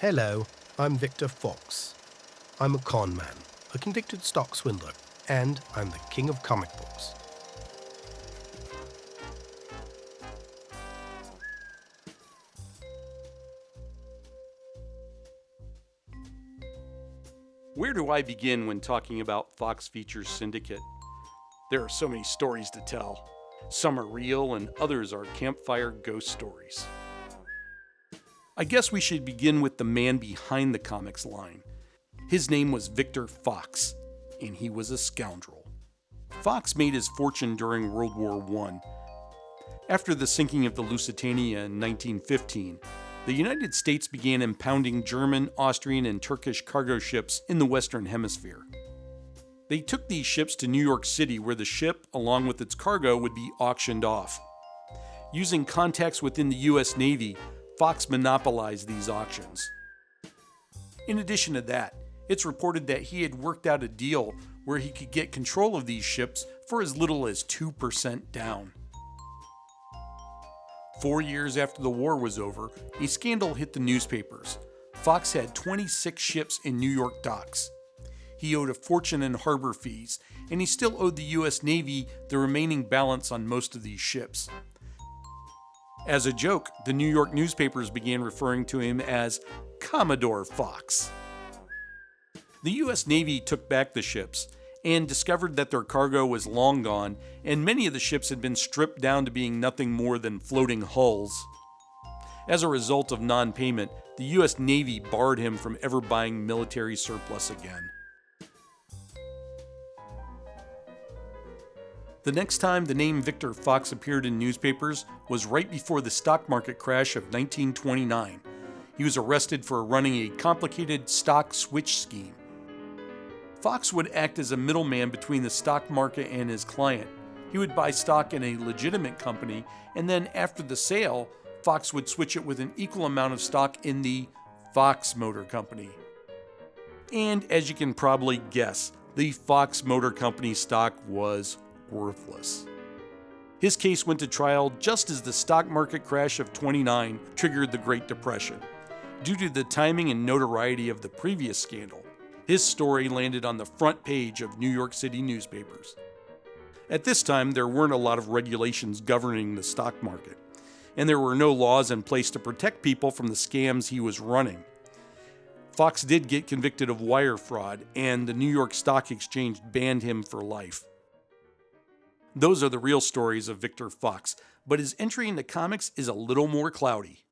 Hello, I'm Victor Fox. I'm a con man, a convicted stock swindler, and I'm the king of comic books. Where do I begin when talking about Fox Features Syndicate? There are so many stories to tell. Some are real and others are campfire ghost stories. I guess we should begin with the man behind the comics line. His name was Victor Fox, and he was a scoundrel. Fox made his fortune during World War I. After the sinking of the Lusitania in 1915, the United States began impounding German, Austrian, and Turkish cargo ships in the Western Hemisphere. They took these ships to New York City, where the ship, along with its cargo, would be auctioned off. Using contacts within the U.S. Navy, Fox monopolized these auctions. In addition to that, it's reported that he had worked out a deal where he could get control of these ships for as little as 2% down. 4 years after the war was over, a scandal hit the newspapers. Fox had 26 ships in New York docks. He owed a fortune in harbor fees, and he still owed the U.S. Navy the remaining balance on most of these ships. As a joke, the New York newspapers began referring to him as Commodore Fox. The U.S. Navy took back the ships and discovered that their cargo was long gone, and many of the ships had been stripped down to being nothing more than floating hulls. As a result of non-payment, the U.S. Navy barred him from ever buying military surplus again. The next time the name Victor Fox appeared in newspapers was right before the stock market crash of 1929. He was arrested for running a complicated stock switch scheme. Fox would act as a middleman between the stock market and his client. He would buy stock in a legitimate company, and then after the sale, Fox would switch it with an equal amount of stock in the Fox Motor Company. And as you can probably guess, the Fox Motor Company stock was worthless. His case went to trial just as the stock market crash of '29 triggered the Great Depression. Due to the timing and notoriety of the previous scandal, his story landed on the front page of New York City newspapers. At this time, there weren't a lot of regulations governing the stock market, and there were no laws in place to protect people from the scams he was running. Fox did get convicted of wire fraud, and the New York Stock Exchange banned him for life. Those are the real stories of Victor Fox, but his entry into comics is a little more cloudy.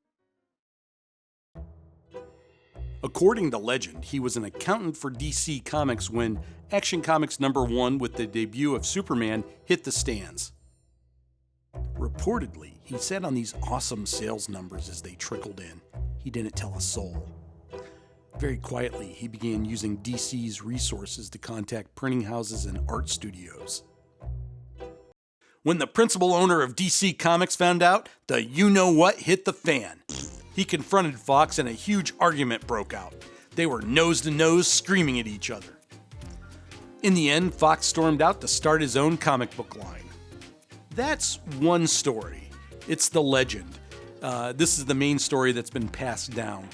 According to legend, he was an accountant for DC Comics when Action Comics #1 with the debut of Superman hit the stands. Reportedly, he sat on these awesome sales numbers as they trickled in. He didn't tell a soul. Very quietly, he began using DC's resources to contact printing houses and art studios. When the principal owner of DC Comics found out, the you-know-what hit the fan. He confronted Fox and a huge argument broke out. They were nose to nose, screaming at each other. In the end, Fox stormed out to start his own comic book line. That's one story. It's the legend. This is the main story that's been passed down.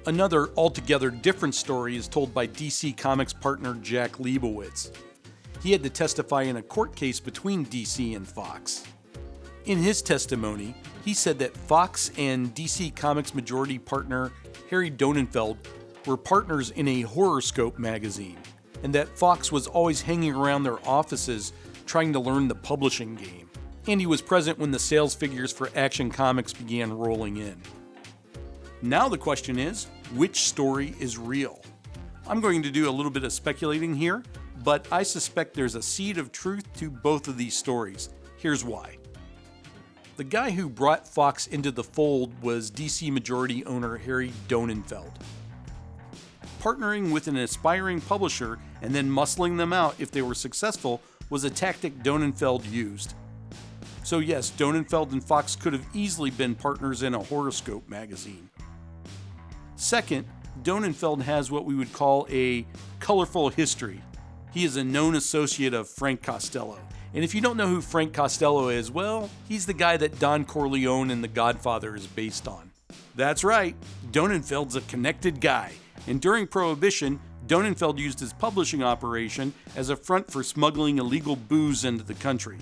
Another altogether different story is told by DC Comics partner Jack Leibowitz. He had to testify in a court case between DC and Fox. In his testimony, he said that Fox and DC Comics majority partner Harry Donenfeld were partners in a horoscope magazine, and that Fox was always hanging around their offices trying to learn the publishing game, and he was present when the sales figures for Action Comics began rolling in. Now the question is, which story is real? I'm going to do a little bit of speculating here, but I suspect there's a seed of truth to both of these stories. Here's why. The guy who brought Fox into the fold was DC majority owner Harry Donenfeld. Partnering with an aspiring publisher and then muscling them out if they were successful was a tactic Donenfeld used. So yes, Donenfeld and Fox could have easily been partners in a horoscope magazine. Second, Donenfeld has what we would call a colorful history. He is a known associate of Frank Costello. And if you don't know who Frank Costello is, well, he's the guy that Don Corleone in The Godfather is based on. That's right, Donenfeld's a connected guy, and during Prohibition, Donenfeld used his publishing operation as a front for smuggling illegal booze into the country.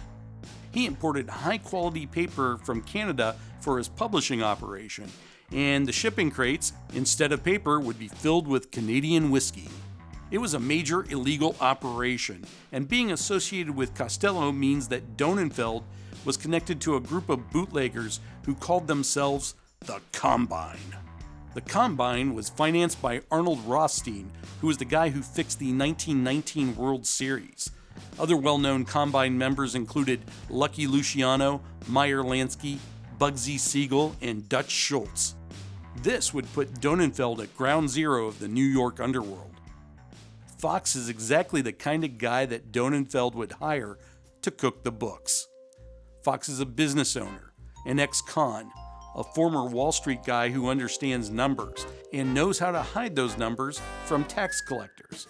He imported high-quality paper from Canada for his publishing operation, and the shipping crates, instead of paper, would be filled with Canadian whiskey. It was a major illegal operation, and being associated with Costello means that Donenfeld was connected to a group of bootleggers who called themselves the Combine. The Combine was financed by Arnold Rothstein, who was the guy who fixed the 1919 World Series. Other well-known Combine members included Lucky Luciano, Meyer Lansky, Bugsy Siegel, and Dutch Schultz. This would put Donenfeld at ground zero of the New York underworld. Fox is exactly the kind of guy that Donenfeld would hire to cook the books. Fox is a business owner, an ex-con, a former Wall Street guy who understands numbers and knows how to hide those numbers from tax collectors.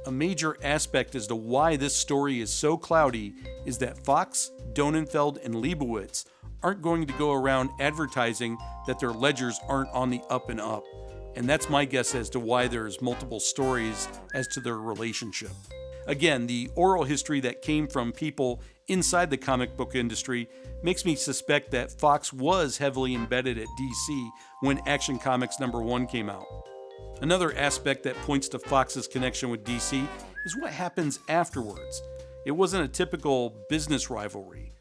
A major aspect as to why this story is so cloudy is that Fox, Donenfeld, and Leibowitz aren't going to go around advertising that their ledgers aren't on the up and up. And that's my guess as to why there's multiple stories as to their relationship. Again, the oral history that came from people inside the comic book industry makes me suspect that Fox was heavily embedded at DC when Action Comics #1 came out. Another aspect that points to Fox's connection with DC is what happens afterwards. It wasn't a typical business rivalry.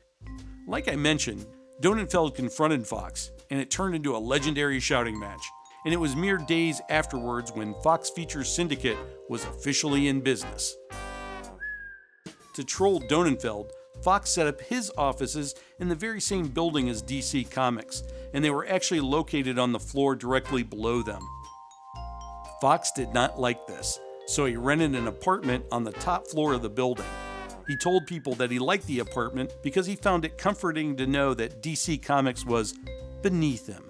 Like I mentioned, Donenfeld confronted Fox, and it turned into a legendary shouting match. And it was mere days afterwards when Fox Features Syndicate was officially in business. To troll Donenfeld, Fox set up his offices in the very same building as DC Comics, and they were actually located on the floor directly below them. Fox did not like this, so he rented an apartment on the top floor of the building. He told people that he liked the apartment because he found it comforting to know that DC Comics was beneath him.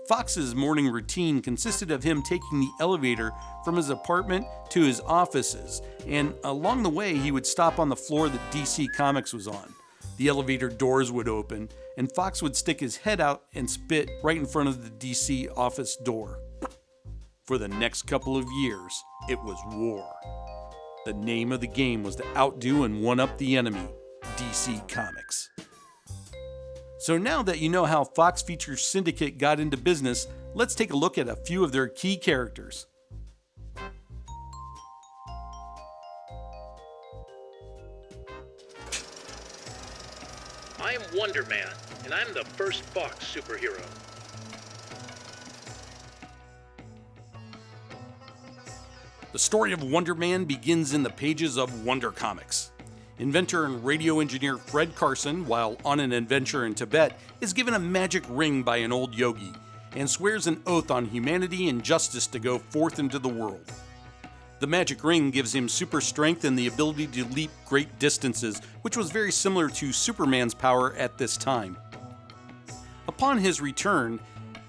Fox's morning routine consisted of him taking the elevator from his apartment to his offices, and along the way he would stop on the floor that DC Comics was on. The elevator doors would open, and Fox would stick his head out and spit right in front of the DC office door. For the next couple of years, it was war. The name of the game was to outdo and one-up the enemy, DC Comics. So now that you know how Fox Features Syndicate got into business, let's take a look at a few of their key characters. I am Wonderman, and I'm the first Fox superhero. The story of Wonderman begins in the pages of Wonder Comics. Inventor and radio engineer Fred Carson, while on an adventure in Tibet, is given a magic ring by an old yogi and swears an oath on humanity and justice to go forth into the world. The magic ring gives him super strength and the ability to leap great distances, which was very similar to Superman's power at this time. Upon his return,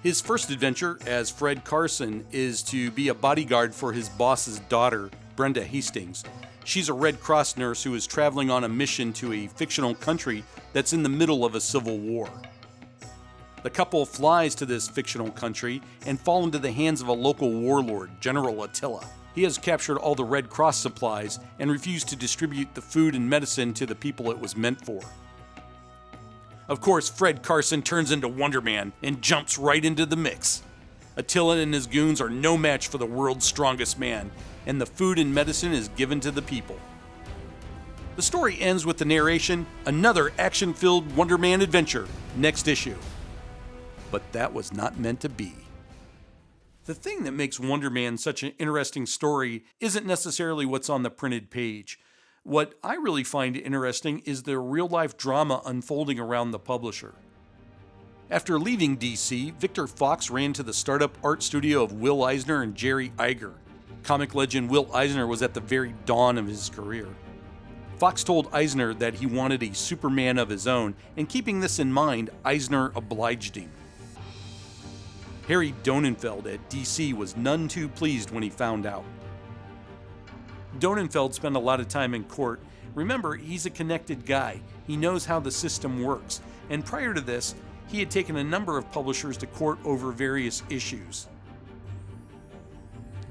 his first adventure as Fred Carson is to be a bodyguard for his boss's daughter, Brenda Hastings. She's a Red Cross nurse who is traveling on a mission to a fictional country that's in the middle of a civil war. The couple flies to this fictional country and fall into the hands of a local warlord, General Attila. He has captured all the Red Cross supplies and refused to distribute the food and medicine to the people it was meant for. Of course, Fred Carson turns into Wonderman and jumps right into the mix. Attila and his goons are no match for the world's strongest man, and the food and medicine is given to the people. The story ends with the narration, another action-filled Wonderman adventure, next issue. But that was not meant to be. The thing that makes Wonderman such an interesting story isn't necessarily what's on the printed page. What I really find interesting is the real-life drama unfolding around the publisher. After leaving DC, Victor Fox ran to the startup art studio of Will Eisner and Jerry Iger. Comic legend Will Eisner was at the very dawn of his career. Fox told Eisner that he wanted a Superman of his own, and keeping this in mind, Eisner obliged him. Harry Donenfeld at DC was none too pleased when he found out. Donenfeld spent a lot of time in court. Remember, he's a connected guy. He knows how the system works. And prior to this, he had taken a number of publishers to court over various issues.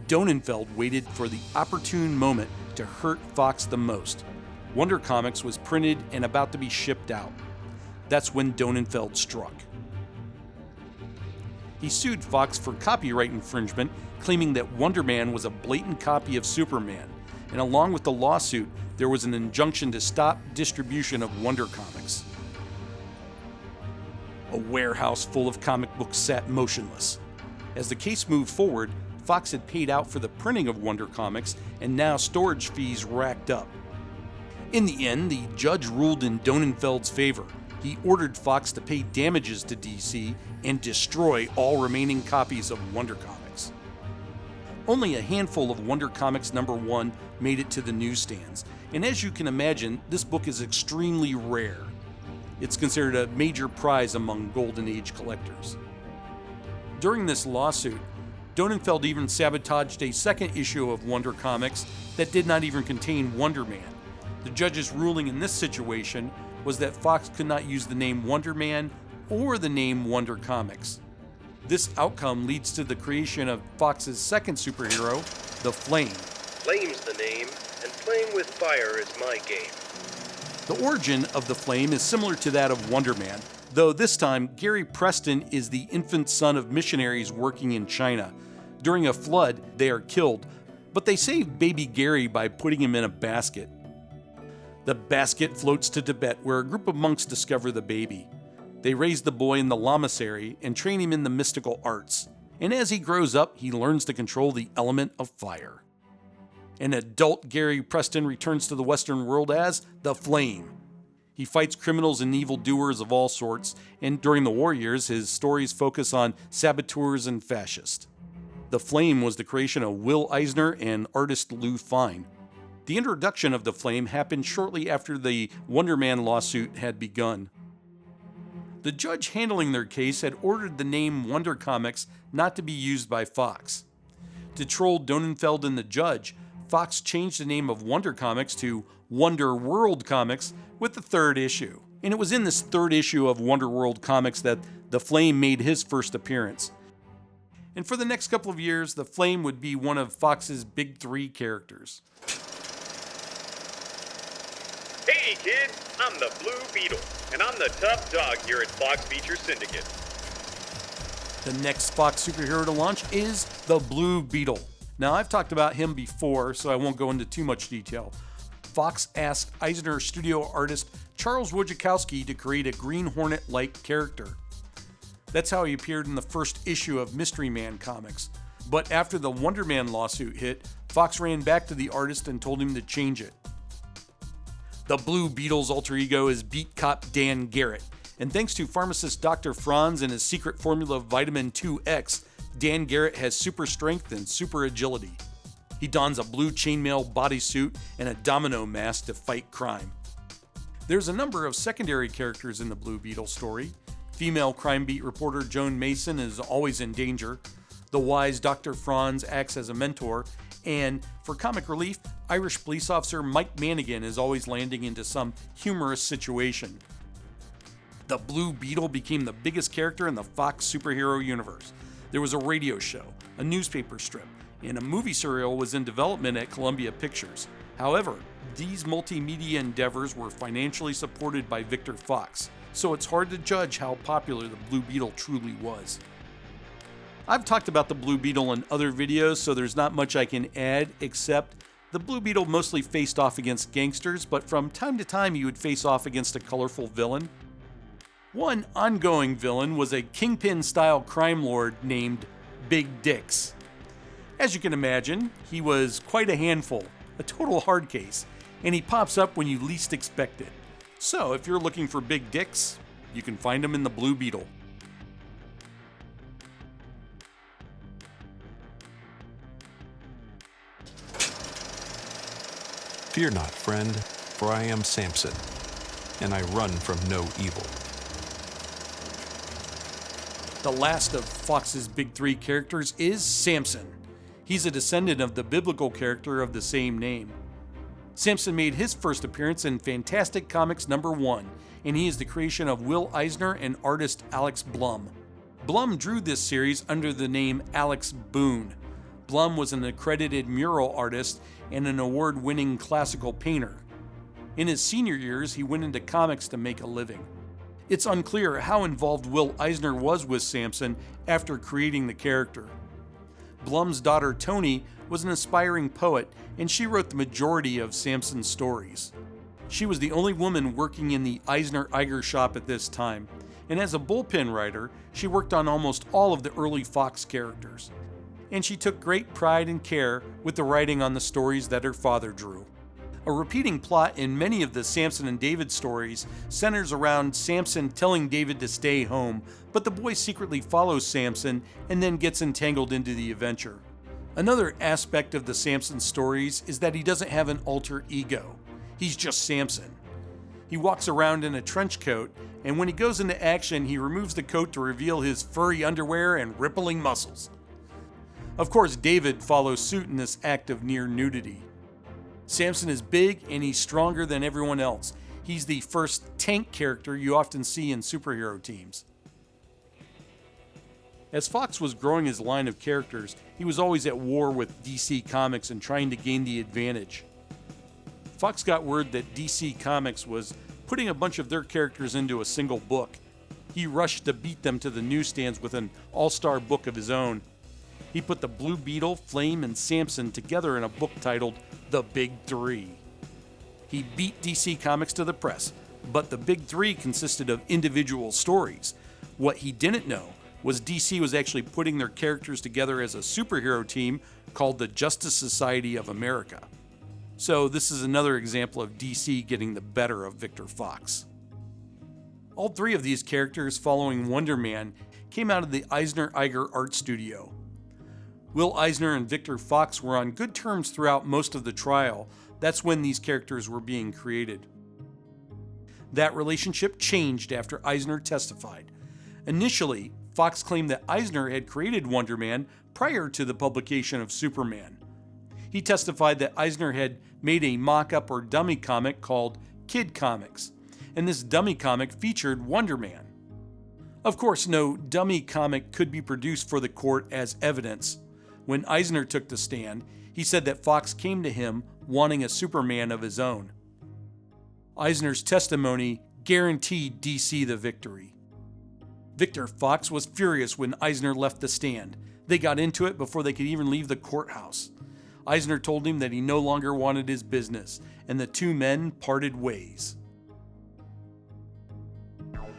Donenfeld waited for the opportune moment to hurt Fox the most. Wonder Comics was printed and about to be shipped out. That's when Donenfeld struck. He sued Fox for copyright infringement, claiming that Wonderman was a blatant copy of Superman, and along with the lawsuit, there was an injunction to stop distribution of Wonder Comics. A warehouse full of comic books sat motionless. As the case moved forward, Fox had paid out for the printing of Wonder Comics, and now storage fees racked up. In the end, the judge ruled in Donenfeld's favor. He ordered Fox to pay damages to DC and destroy all remaining copies of Wonder Comics. Only a handful of Wonder Comics #1 made it to the newsstands, and as you can imagine, this book is extremely rare. It's considered a major prize among Golden Age collectors. During this lawsuit, Donenfeld even sabotaged a second issue of Wonder Comics that did not even contain Wonder Man. The judge's ruling in this situation was that Fox could not use the name Wonder Man or the name Wonder Comics. This outcome leads to the creation of Fox's second superhero, the Flame. Flame's the name, and playing with fire is my game. The origin of the Flame is similar to that of Wonder Man, though this time Gary Preston is the infant son of missionaries working in China. During a flood, they are killed, but they save baby Gary by putting him in a basket. The basket floats to Tibet, where a group of monks discover the baby. They raise the boy in the lamasery and train him in the mystical arts. And as he grows up, he learns to control the element of fire. An adult Gary Preston returns to the Western world as the Flame. He fights criminals and evildoers of all sorts, and during the war years, his stories focus on saboteurs and fascists. The Flame was the creation of Will Eisner and artist Lou Fine. The introduction of the Flame happened shortly after the Wonderman lawsuit had begun. The judge handling their case had ordered the name Wonder Comics not to be used by Fox. To troll Donenfeld and the judge, Fox changed the name of Wonder Comics to Wonder World Comics with the third issue. And it was in this third issue of Wonder World Comics that the Flame made his first appearance. And for the next couple of years, the Flame would be one of Fox's big three characters. Hey kids, I'm the Blue Beetle, and I'm the top dog here at Fox Feature Syndicate. The next Fox superhero to launch is the Blue Beetle. Now, I've talked about him before, so I won't go into too much detail. Fox asked Eisner studio artist Charles Wojciechowski to create a Green Hornet-like character. That's how he appeared in the first issue of Mystery Man comics. But after the Wonder Man lawsuit hit, Fox ran back to the artist and told him to change it. The Blue Beetle's alter ego is beat cop Dan Garrett, and thanks to pharmacist Dr. Franz and his secret formula Vitamin 2X, Dan Garrett has super strength and super agility. He dons a blue chainmail bodysuit and a domino mask to fight crime. There's a number of secondary characters in the Blue Beetle story. Female crime beat reporter Joan Mason is always in danger. The wise Dr. Franz acts as a mentor, and for comic relief, Irish police officer Mike Manigan is always landing into some humorous situation. The Blue Beetle became the biggest character in the Fox superhero universe. There was a radio show, a newspaper strip, and a movie serial was in development at Columbia Pictures. However, these multimedia endeavors were financially supported by Victor Fox, so it's hard to judge how popular the Blue Beetle truly was. I've talked about the Blue Beetle in other videos, so there's not much I can add, except the Blue Beetle mostly faced off against gangsters, but from time to time he would face off against a colorful villain. One ongoing villain was a Kingpin-style crime lord named Big Dix. As you can imagine, he was quite a handful, a total hard case, and he pops up when you least expect it. So if you're looking for Big Dix, you can find him in the Blue Beetle. Fear not, friend, for I am Samson, and I run from no evil. The last of Fox's big three characters is Samson. He's a descendant of the biblical character of the same name. Samson made his first appearance in Fantastic Comics #1, and he is the creation of Will Eisner and artist Alex Blum. Blum drew this series under the name Alex Boone. Blum was an accredited mural artist and an award-winning classical painter. In his senior years, he went into comics to make a living. It's unclear how involved Will Eisner was with Samson after creating the character. Blum's daughter Toni was an aspiring poet, and she wrote the majority of Samson's stories. She was the only woman working in the Eisner-Eiger shop at this time, and as a bullpen writer, she worked on almost all of the early Fox characters. And she took great pride and care with the writing on the stories that her father drew. A repeating plot in many of the Samson and David stories centers around Samson telling David to stay home, but the boy secretly follows Samson and then gets entangled into the adventure. Another aspect of the Samson stories is that he doesn't have an alter ego. He's just Samson. He walks around in a trench coat, and when he goes into action, he removes the coat to reveal his furry underwear and rippling muscles. Of course, David follows suit in this act of near nudity. Samson is big and he's stronger than everyone else. He's the first tank character you often see in superhero teams. As Fox was growing his line of characters, he was always at war with DC Comics and trying to gain the advantage. Fox got word that DC Comics was putting a bunch of their characters into a single book. He rushed to beat them to the newsstands with an all-star book of his own. He put the Blue Beetle, Flame, and Samson together in a book titled The Big Three. He beat DC Comics to the press, but the Big Three consisted of individual stories. What he didn't know was DC was actually putting their characters together as a superhero team called the Justice Society of America. So this is another example of DC getting the better of Victor Fox. All three of these characters following Wonderman came out of the Eisner-Eiger art studio. Will Eisner and Victor Fox were on good terms throughout most of the trial. That's when these characters were being created. That relationship changed after Eisner testified. Initially, Fox claimed that Eisner had created Wonderman prior to the publication of Superman. He testified that Eisner had made a mock-up or dummy comic called Kid Comics, and this dummy comic featured Wonderman. Of course, no dummy comic could be produced for the court as evidence. When Eisner took the stand, he said that Fox came to him wanting a Superman of his own. Eisner's testimony guaranteed DC the victory. Victor Fox was furious when Eisner left the stand. They got into it before they could even leave the courthouse. Eisner told him that he no longer wanted his business, and the two men parted ways.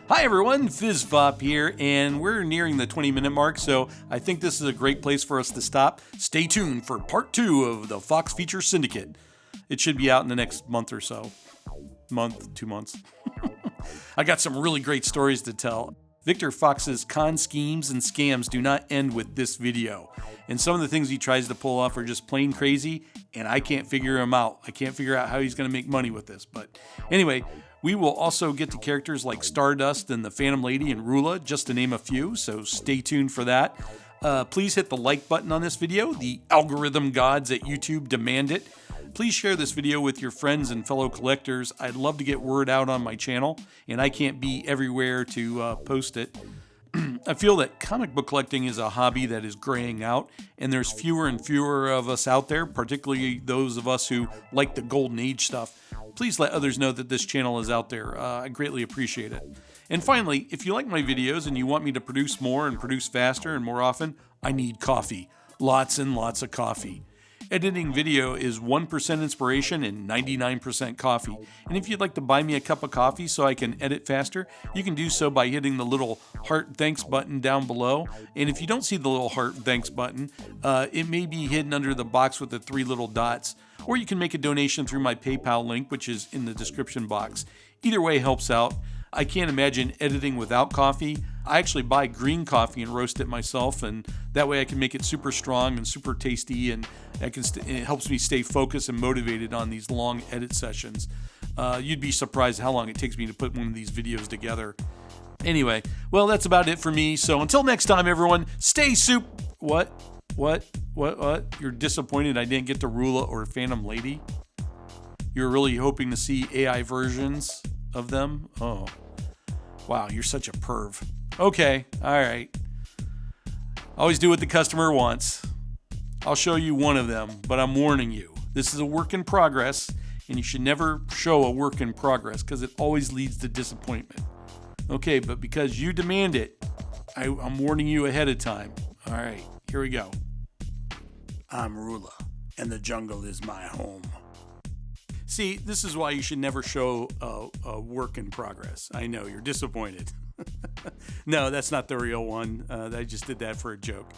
Hi everyone, FizzFop here, and we're nearing the 20-minute mark, so I think this is a great place for us to stop. Stay tuned for part 2 of the Fox feature Syndicate. It should be out in the next month or so. 2 months. I got some really great stories to tell. Victor Fox's con schemes and scams do not end with this video. And some of the things he tries to pull off are just plain crazy, and I can't figure him out. I can't figure out how he's going to make money with this. But anyway, we will also get to characters like Stardust and the Phantom Lady and Rula, just to name a few, so stay tuned for that. Please hit the like button on this video. The algorithm gods at YouTube demand it. Please share this video with your friends and fellow collectors. I'd love to get word out on my channel, and I can't be everywhere to post it. I feel that comic book collecting is a hobby that is graying out, and there's fewer and fewer of us out there, particularly those of us who like the golden age stuff. Please let others know that this channel is out there. I greatly appreciate it. And finally, if you like my videos and you want me to produce more and produce faster and more often, I need coffee. Lots and lots of coffee. Editing video is 1% inspiration and 99% coffee. And if you'd like to buy me a cup of coffee so I can edit faster, you can do so by hitting the little heart thanks button down below. And if you don't see the little heart thanks button, it may be hidden under the box with the 3 little dots. Or you can make a donation through my PayPal link, which is in the description box. Either way helps out. I can't imagine editing without coffee. I actually buy green coffee and roast it myself, and that way I can make it super strong and super tasty, and it helps me stay focused and motivated on these long edit sessions. You'd be surprised how long it takes me to put one of these videos together. Anyway, well, that's about it for me. So until next time, everyone, stay What? You're disappointed I didn't get to Rula or Phantom Lady? You're really hoping to see AI versions of them. Oh, wow, you're such a perv. Okay, all right. Always do what the customer wants. I'll show you one of them, but I'm warning you. This is a work in progress, and you should never show a work in progress because it always leads to disappointment. Okay, but because you demand it, I'm warning you ahead of time. All right, here we go. I'm ruler, and the jungle is my home. See, this is why you should never show a work in progress. I know, you're disappointed. No, that's not the real one. I just did that for a joke.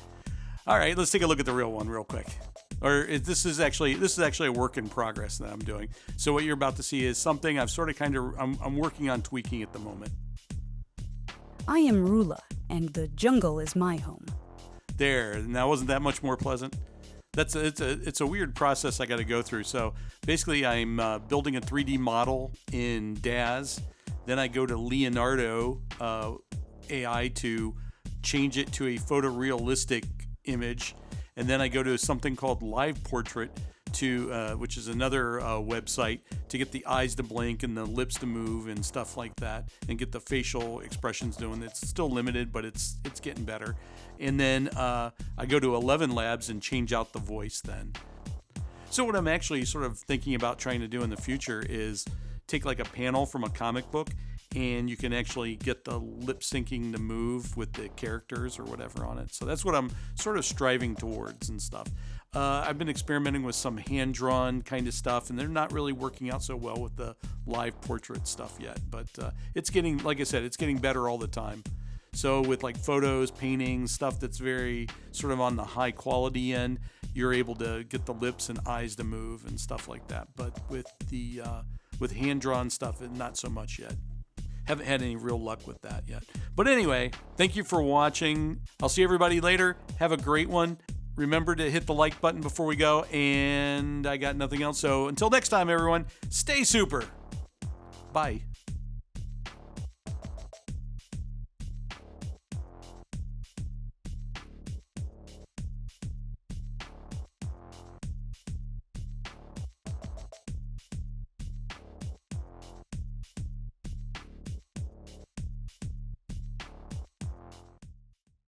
All right, let's take a look at the real one real quick. This is actually a work in progress that I'm doing. So what you're about to see is something I've sort of I'm working on tweaking at the moment. I am ruler, and the jungle is my home. There, now wasn't that much more pleasant? It's a weird process I got to go through. So basically, I'm building a 3D model in DAZ. Then I go to Leonardo AI to change it to a photorealistic image, and then I go to something called Live Portrait, which is another website, to get the eyes to blink and the lips to move and stuff like that, and get the facial expressions doing. It's still limited, but it's getting better. And then I go to 11 Labs and change out the voice then. So what I'm actually sort of thinking about trying to do in the future is take like a panel from a comic book, and you can actually get the lip syncing to move with the characters or whatever on it. So that's what I'm sort of striving towards and stuff. I've been experimenting with some hand-drawn kind of stuff, and they're not really working out so well with the live portrait stuff yet. But it's getting, like I said, it's getting better all the time. So with like photos, paintings, stuff that's very sort of on the high quality end, you're able to get the lips and eyes to move and stuff like that. But with the with hand-drawn stuff, not so much yet. Haven't had any real luck with that yet. But anyway, thank you for watching. I'll see everybody later. Have a great one. Remember to hit the like button before we go. And I got nothing else. So until next time, everyone, stay super. Bye.